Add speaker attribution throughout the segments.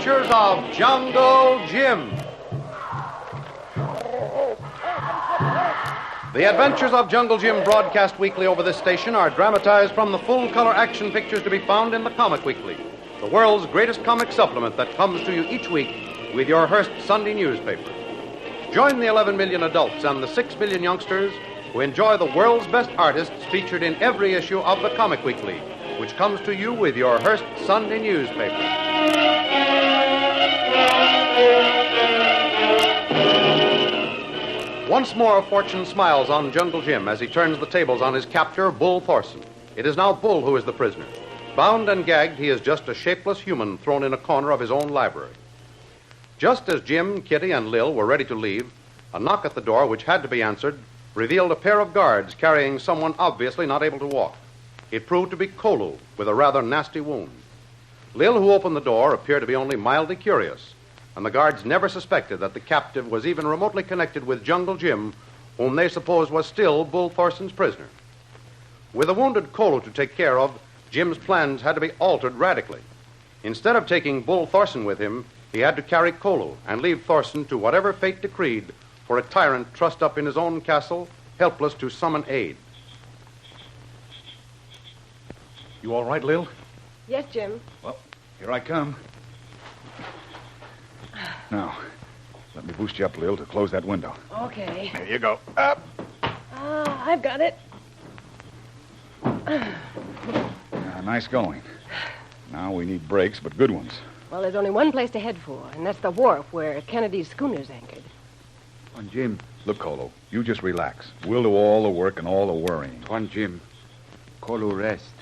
Speaker 1: Adventures of Jungle Jim. The Adventures of Jungle Jim, broadcast weekly over this station, are dramatized from the full-color action pictures to be found in the Comic Weekly, the world's greatest comic supplement that comes to you each week with your Hearst Sunday newspaper. Join the 11 million adults and the 6 million youngsters who enjoy the world's best artists featured in every issue of the Comic Weekly, which comes to you with your Hearst Sunday newspaper. Once more, fortune smiles on Jungle Jim as he turns the tables on his captor, Bull Thorson. It is now Bull who is the prisoner. Bound and gagged, he is just a shapeless human thrown in a corner of his own library. Just as Jim, Kitty, and Lil were ready to leave, a knock at the door, which had to be answered, revealed a pair of guards carrying someone obviously not able to walk. It proved to be Kolu, with a rather nasty wound. Lil, who opened the door, appeared to be only mildly curious, and the guards never suspected that the captive was even remotely connected with Jungle Jim, whom they supposed was still Bull Thorson's prisoner. With the wounded Kolu to take care of, Jim's plans had to be altered radically. Instead of taking Bull Thorson with him, he had to carry Kolu and leave Thorson to whatever fate decreed for a tyrant trussed up in his own castle, helpless to summon aid.
Speaker 2: You all right, Lil?
Speaker 3: Yes, Jim.
Speaker 2: Well, here I come. Now, let me boost you up, Lil, to close that window.
Speaker 3: Okay.
Speaker 2: There you go. Up.
Speaker 3: I've got it.
Speaker 2: Nice going. Now we need brakes, but good ones.
Speaker 3: Well, there's only one place to head for, and that's the wharf where Kennedy's schooner's anchored.
Speaker 4: Tuan Jim.
Speaker 2: Look, Kolu, you just relax. We'll do all the work and all the worrying.
Speaker 4: Tuan Jim. Kolu rest.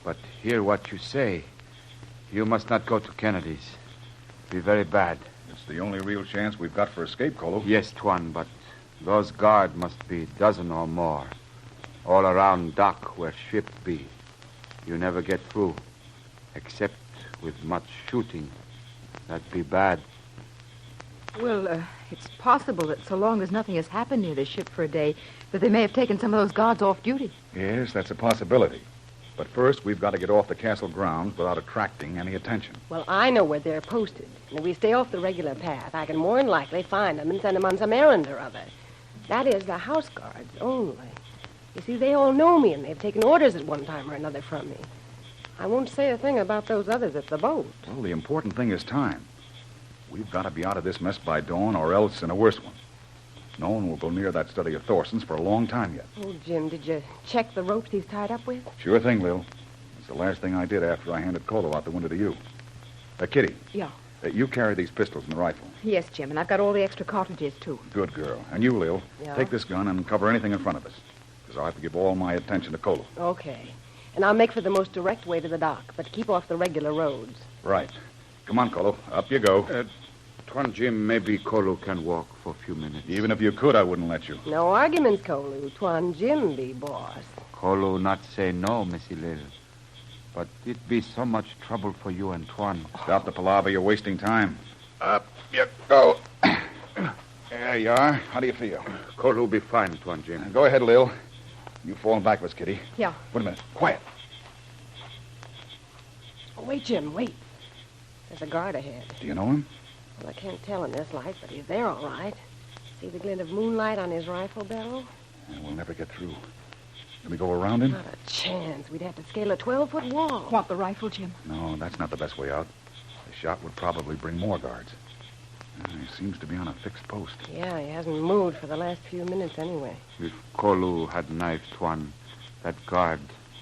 Speaker 4: But hear what you say. You must not go to Kennedy's. Be very bad.
Speaker 2: It's the only real chance we've got for escape, Kolu.
Speaker 4: Yes, Tuan, but those guard must be a dozen or more. All around dock where ship be. You never get through. Except with much shooting. That'd be bad.
Speaker 5: Well, it's possible that so long as nothing has happened near the ship for a day, that they may have taken some of those guards off duty.
Speaker 2: Yes, that's a possibility. But first, we've got to get off the castle grounds without attracting any attention.
Speaker 3: Well, I know where they're posted. And if we stay off the regular path, I can more than likely find them and send them on some errand or other. That is, the house guards only. You see, they all know me, and they've taken orders at one time or another from me. I won't say a thing about those others at the boat.
Speaker 2: Well, the important thing is time. We've got to be out of this mess by dawn, or else in a worse one. No one will go near that study of Thorson's for a long time yet.
Speaker 3: Oh, Jim, did you check the ropes he's tied up with?
Speaker 2: Sure thing, Lil. It's the last thing I did after I handed Kolu out the window to you. Kitty.
Speaker 5: Yeah.
Speaker 2: You carry these pistols and the rifle.
Speaker 5: Yes, Jim, and I've got all the extra cartridges, too.
Speaker 2: Good girl. And you, Lil,
Speaker 3: Yeah?
Speaker 2: take this gun and cover anything in front of us. Because I'll have to give all my attention to Kolu.
Speaker 3: Okay. And I'll make for the most direct way to the dock, but keep off the regular roads.
Speaker 2: Right. Come on, Kolu. Up you go.
Speaker 4: Tuan Jim, maybe Kolu can walk for a few minutes.
Speaker 2: Even if you could, I wouldn't let you.
Speaker 3: No arguments, Kolu. Tuan Jim be boss.
Speaker 4: Kolu not say no, Missy Lil. But it be so much trouble for you and Tuan.
Speaker 2: Stop the palaver. You're wasting time. Up you go. There you are. How do you feel?
Speaker 4: Kolu be fine, Tuan Jim.
Speaker 2: Go ahead, Lil. You fall backwards, Kitty.
Speaker 5: Yeah.
Speaker 2: Wait a minute. Quiet.
Speaker 3: Oh, wait, Jim, wait. There's a guard ahead.
Speaker 2: Do you know him?
Speaker 3: Well, I can't tell in this light, but he's there all right. See the glint of moonlight on his rifle barrel?
Speaker 2: We'll never get through. Can we go around him?
Speaker 3: Not a chance. We'd have to scale a 12-foot wall.
Speaker 5: Want the rifle, Jim?
Speaker 2: No, that's not the best way out. The shot would probably bring more guards. He seems to be on a fixed post.
Speaker 3: Yeah, he hasn't moved for the last few minutes anyway.
Speaker 4: If Kolu had knife, Tuan, that guard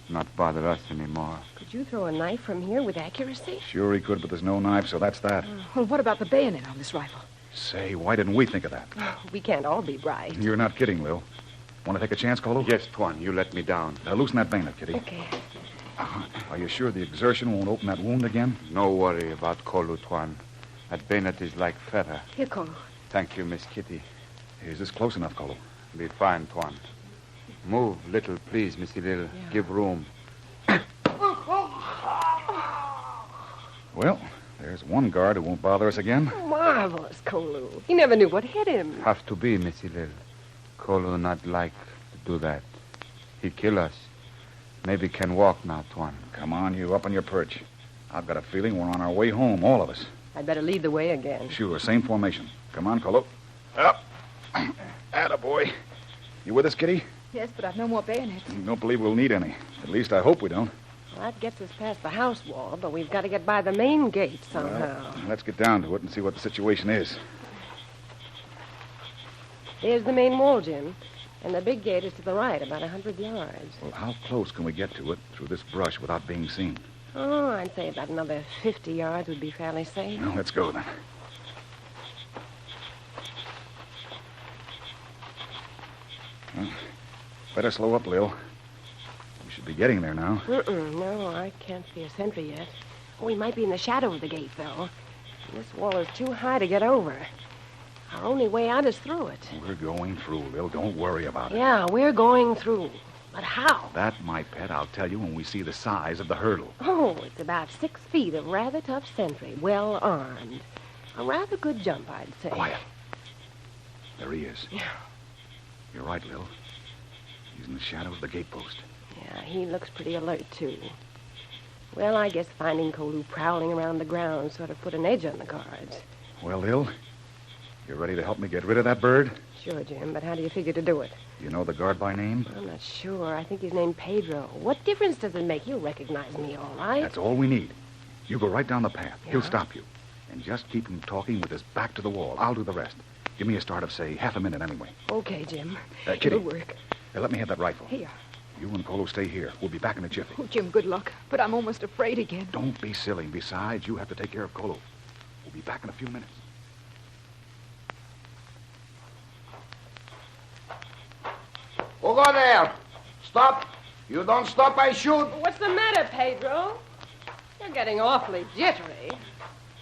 Speaker 4: not bother us anymore.
Speaker 3: Could you throw a knife from here with accuracy?
Speaker 2: Sure he could, but there's no knife, so that's that.
Speaker 5: Well, what about the bayonet on this rifle?
Speaker 2: Say, why didn't we think of that?
Speaker 3: We can't all be bright.
Speaker 2: You're not kidding, Lil. Want to take a chance, Kolu?
Speaker 4: Yes, Tuan, you let me down.
Speaker 2: Loosen that bayonet, Kitty.
Speaker 3: Okay.
Speaker 2: Are you sure the exertion won't open that wound again?
Speaker 4: No worry about Kolu, Tuan. That bayonet is like feather.
Speaker 5: Here, Kolu.
Speaker 4: Thank you, Miss Kitty.
Speaker 2: Is this close enough, Kolu?
Speaker 4: Be fine, Tuan. Move little, please, Missy Lil.
Speaker 3: Yeah.
Speaker 4: Give room.
Speaker 2: Well, there's one guard who won't bother us again.
Speaker 3: Marvelous, Kolu. He never knew what hit him.
Speaker 4: Have to be, Missy Lil. Kolu not like to do that. He kill us. Maybe can walk now, Tuan.
Speaker 2: Come on, you, up on your perch. I've got a feeling we're on our way home, all of us.
Speaker 3: I'd better lead the way again.
Speaker 2: Sure, same formation. Come on, Kolu. Up. Attaboy. You with us, Kitty?
Speaker 5: Yes, but I've no more bayonets.
Speaker 2: Don't believe we'll need any. At least I hope we don't.
Speaker 3: Well, that gets us past the house wall, but we've got to get by the main gate somehow.
Speaker 2: Well, let's get down to it and see what the situation is.
Speaker 3: There's the main wall, Jim. And the big gate is to the right, about 100 yards.
Speaker 2: Well, how close can we get to it through this brush without being seen?
Speaker 3: Oh, I'd say about another 50 yards would be fairly safe.
Speaker 2: Well, let's go then. Well, better slow up, Lil. We should be getting there now.
Speaker 3: No, I can't see a sentry yet. We might be in the shadow of the gate, though. This wall is too high to get over. Our only way out is through it.
Speaker 2: We're going through, Lil. Don't worry about it.
Speaker 3: Yeah, we're going through. But how?
Speaker 2: That, my pet, I'll tell you when we see the size of the hurdle.
Speaker 3: Oh, it's about 6 feet of rather tough sentry, well armed. A rather good jump, I'd say.
Speaker 2: Quiet. There he is.
Speaker 3: Yeah.
Speaker 2: You're right, Lil. He's in the shadow of the gatepost.
Speaker 3: Yeah, he looks pretty alert, too. Well, I guess finding Kolu prowling around the grounds sort of put an edge on the guards.
Speaker 2: Well, Lil, you ready to help me get rid of that bird?
Speaker 3: Sure, Jim, but how do you figure to do it?
Speaker 2: You know the guard by name?
Speaker 3: I'm not sure. I think he's named Pedro. What difference does it make? He'll recognize me, all right.
Speaker 2: That's all we need. You go right down the path.
Speaker 3: Yeah.
Speaker 2: He'll stop you. And just keep him talking with his back to the wall. I'll do the rest. Give me a start of, say, half a minute anyway.
Speaker 3: Okay, Jim.
Speaker 2: Kitty.
Speaker 3: It'll work.
Speaker 2: Let me have that rifle.
Speaker 5: Here.
Speaker 2: You and Kolu stay here. We'll be back in a jiffy.
Speaker 5: Oh, Jim, good luck. But I'm almost afraid again.
Speaker 2: Don't be silly. Besides, you have to take care of Kolu. We'll be back in a few minutes.
Speaker 6: Who go there? Stop. You don't stop, I shoot.
Speaker 3: What's the matter, Pedro? You're getting awfully jittery.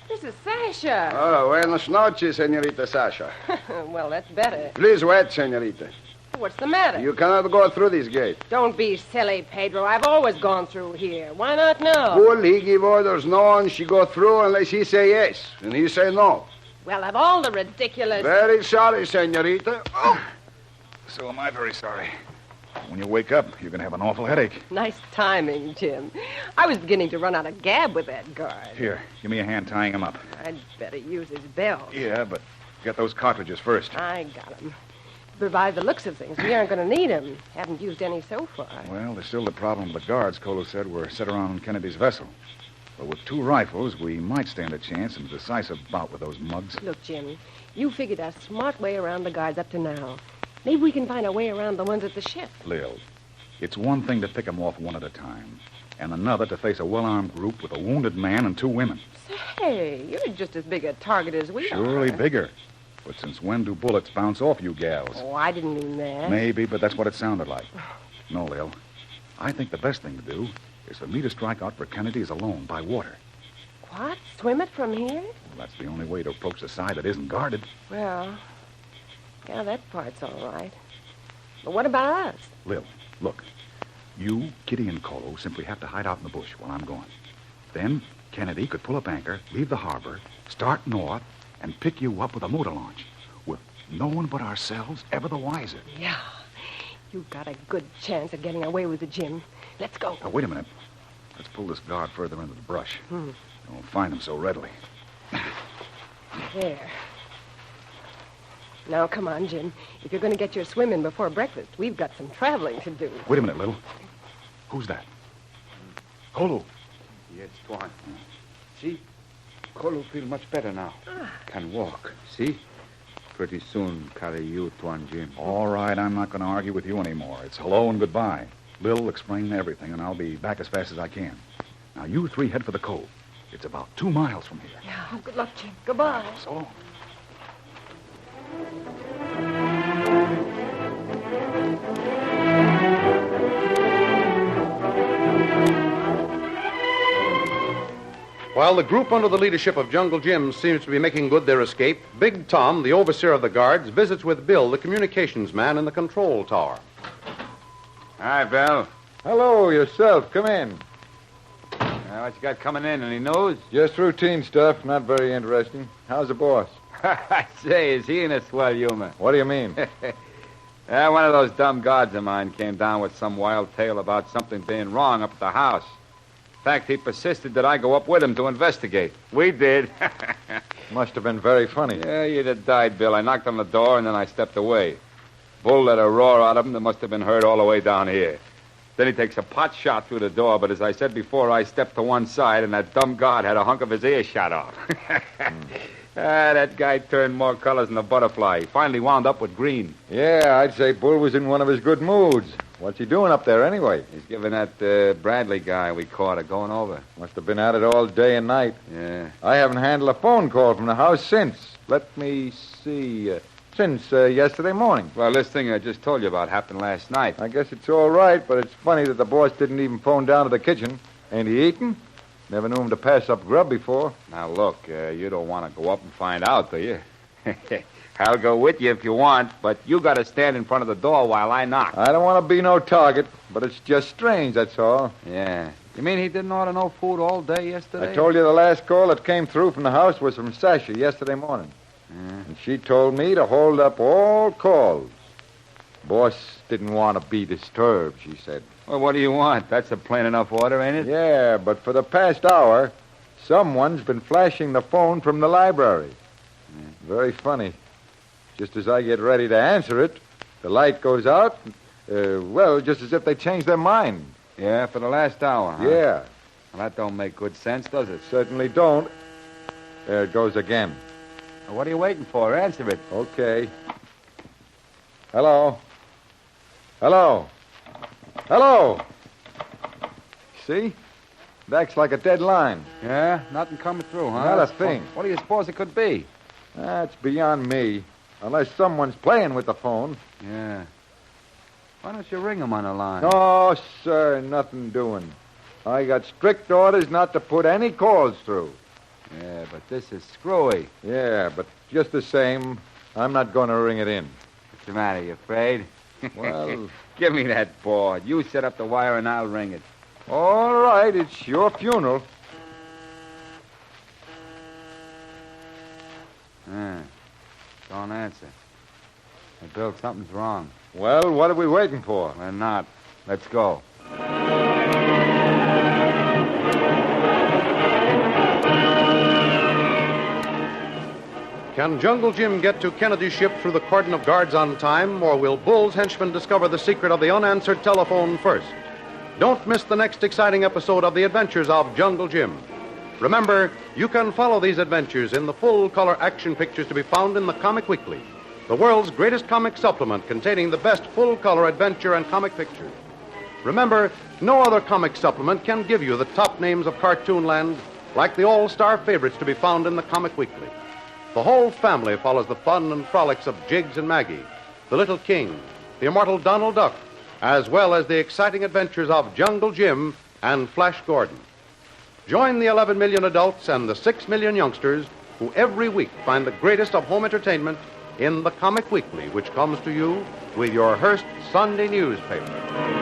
Speaker 3: This is Sasha.
Speaker 6: Oh, buenas noches, señorita Sasha.
Speaker 3: Well, that's better.
Speaker 6: Please wait, señorita.
Speaker 3: What's the matter?
Speaker 6: You cannot go through this gate.
Speaker 3: Don't be silly, Pedro. I've always gone through here. Why not now?
Speaker 6: Bull, he give orders no one she go through unless he say yes, and he say no.
Speaker 3: Well, of all the ridiculous...
Speaker 6: Very sorry, señorita. Oh.
Speaker 2: So am I very sorry. When you wake up, you're going to have an awful headache.
Speaker 3: Nice timing, Jim. I was beginning to run out of gab with that guard.
Speaker 2: Here, give me a hand tying him up.
Speaker 3: I'd better use his belt.
Speaker 2: Yeah, but get those cartridges first.
Speaker 3: I got him. By the looks of things, we aren't going to need him. Haven't used any so far.
Speaker 2: Well, there's still the problem the guards, Kolu said, were set around Kennedy's vessel. But with 2 rifles, we might stand a chance in a decisive bout with those mugs.
Speaker 3: Look, Jim, you figured a smart way around the guards up to now. Maybe we can find a way around the ones at the ship.
Speaker 2: Lil, it's one thing to pick them off one at a time, and another to face a well-armed group with a wounded man and 2 women.
Speaker 3: Say, you're just as big a target as we are.
Speaker 2: Surely bigger. But since when do bullets bounce off you gals?
Speaker 3: Oh, I didn't mean that.
Speaker 2: Maybe, but that's what it sounded like. No, Lil. I think the best thing to do is for me to strike out for Kennedy's alone by water.
Speaker 3: What? Swim it from here?
Speaker 2: Well, that's the only way to approach the side that isn't guarded.
Speaker 3: Well, yeah, that part's all right. But what about us?
Speaker 2: Lil, look. You, Kitty, and Kolu simply have to hide out in the bush while I'm gone. Then Kennedy could pull up anchor, leave the harbor, start north, and pick you up with a motor launch. With no one but ourselves ever the wiser.
Speaker 3: Yeah. You've got a good chance of getting away with it, Jim. Let's go.
Speaker 2: Now, wait a minute. Let's pull this guard further into the brush. You won't find him so readily.
Speaker 3: There. Now, come on, Jim. If you're going to get your swim in before breakfast, we've got some traveling to do.
Speaker 2: Wait a minute, Lil. Who's that? Kolu.
Speaker 4: Yes, Tuan. See? Kolu feel much better now. Can walk. See? Pretty soon carry you, Tuan Jim.
Speaker 2: All right, I'm not going to argue with you anymore. It's hello and goodbye. Lil, explain everything, and I'll be back as fast as I can. Now, you 3 head for the cove. It's about 2 miles from here.
Speaker 3: Yeah. Oh, good luck, Jim. Goodbye.
Speaker 2: So long.
Speaker 1: While the group under the leadership of Jungle Jim seems to be making good their escape, Big Tom, the overseer of the guards, visits with Bill, the communications man in the control tower.
Speaker 4: Hi, Bill.
Speaker 7: Hello, yourself. Come in.
Speaker 4: What you got coming in? Any news?
Speaker 7: Just routine stuff, not very interesting. How's the boss?
Speaker 4: I say, is he in a swell humor?
Speaker 7: What do you mean?
Speaker 4: One of those dumb guards of mine came down with some wild tale about something being wrong up at the house. fact, he persisted that I go up with him to investigate. We did.
Speaker 7: Must have been very funny.
Speaker 4: Yeah, you'd have died, Bill. I knocked on the door, and then I stepped away. Bull let a roar out of him that must have been heard all the way down here. Then he takes a pot shot through the door, but as I said before, I stepped to one side, and that dumb guard had a hunk of his ear shot off. That guy turned more colors than a butterfly. He finally wound up with green.
Speaker 7: Yeah, I'd say Bull was in one of his good moods. What's he doing up there anyway?
Speaker 4: He's giving that Bradley guy we caught a going over.
Speaker 7: Must have been at it all day and night.
Speaker 4: Yeah.
Speaker 7: I haven't handled a phone call from the house since. Let me see. Since yesterday morning.
Speaker 4: Well, this thing I just told you about happened last night.
Speaker 7: I guess it's all right, but it's funny that the boss didn't even phone down to the kitchen. Ain't he eating? Never knew him to pass up grub before.
Speaker 4: Now, look, you don't want to go up and find out, do you? I'll go with you if you want, but you got to stand in front of the door while I knock.
Speaker 7: I don't want to be no target, but it's just strange, that's all.
Speaker 4: Yeah. You mean he didn't order no food all day yesterday?
Speaker 7: I told you the last call that came through from the house was from Sasha yesterday morning. And she told me to hold up all calls. Boss didn't want to be disturbed, she said.
Speaker 4: Well, what do you want? That's a plain enough order, ain't it?
Speaker 7: Yeah, but for the past hour, someone's been flashing the phone from the library. Very funny. Just as I get ready to answer it, the light goes out. Just as if they changed their mind.
Speaker 4: Yeah, for the last hour, huh?
Speaker 7: Yeah.
Speaker 4: Well, that don't make good sense, does it?
Speaker 7: Certainly don't. There it goes again.
Speaker 4: Well, what are you waiting for? Answer it.
Speaker 7: Okay. Hello? Hello? Hello? See? That's like a dead line.
Speaker 4: Yeah? Nothing coming through, huh?
Speaker 7: Not a thing.
Speaker 4: What do you suppose it could be?
Speaker 7: That's beyond me. Unless someone's playing with the phone.
Speaker 4: Yeah. Why don't you ring him on the line?
Speaker 7: No, sir, nothing doing. I got strict orders not to put any calls through.
Speaker 4: Yeah, but this is screwy.
Speaker 7: Yeah, but just the same, I'm not going to ring it in.
Speaker 4: What's the matter? You afraid?
Speaker 7: Well...
Speaker 4: Give me that board. You set up the wire and I'll ring it.
Speaker 7: All right, it's your funeral.
Speaker 4: Don't answer. Hey, Bill, something's wrong.
Speaker 7: Well, what are we waiting for?
Speaker 4: We're not. Let's go.
Speaker 1: Can Jungle Jim get to Kennedy's ship through the cordon of guards on time, or will Bull's henchmen discover the secret of the unanswered telephone first? Don't miss the next exciting episode of The Adventures of Jungle Jim. Remember, you can follow these adventures in the full-color action pictures to be found in the Comic Weekly, the world's greatest comic supplement containing the best full-color adventure and comic pictures. Remember, no other comic supplement can give you the top names of cartoonland like the all-star favorites to be found in the Comic Weekly. The whole family follows the fun and frolics of Jiggs and Maggie, the Little King, the immortal Donald Duck, as well as the exciting adventures of Jungle Jim and Flash Gordon. Join the 11 million adults and the 6 million youngsters who every week find the greatest of home entertainment in the Comic Weekly, which comes to you with your Hearst Sunday newspaper.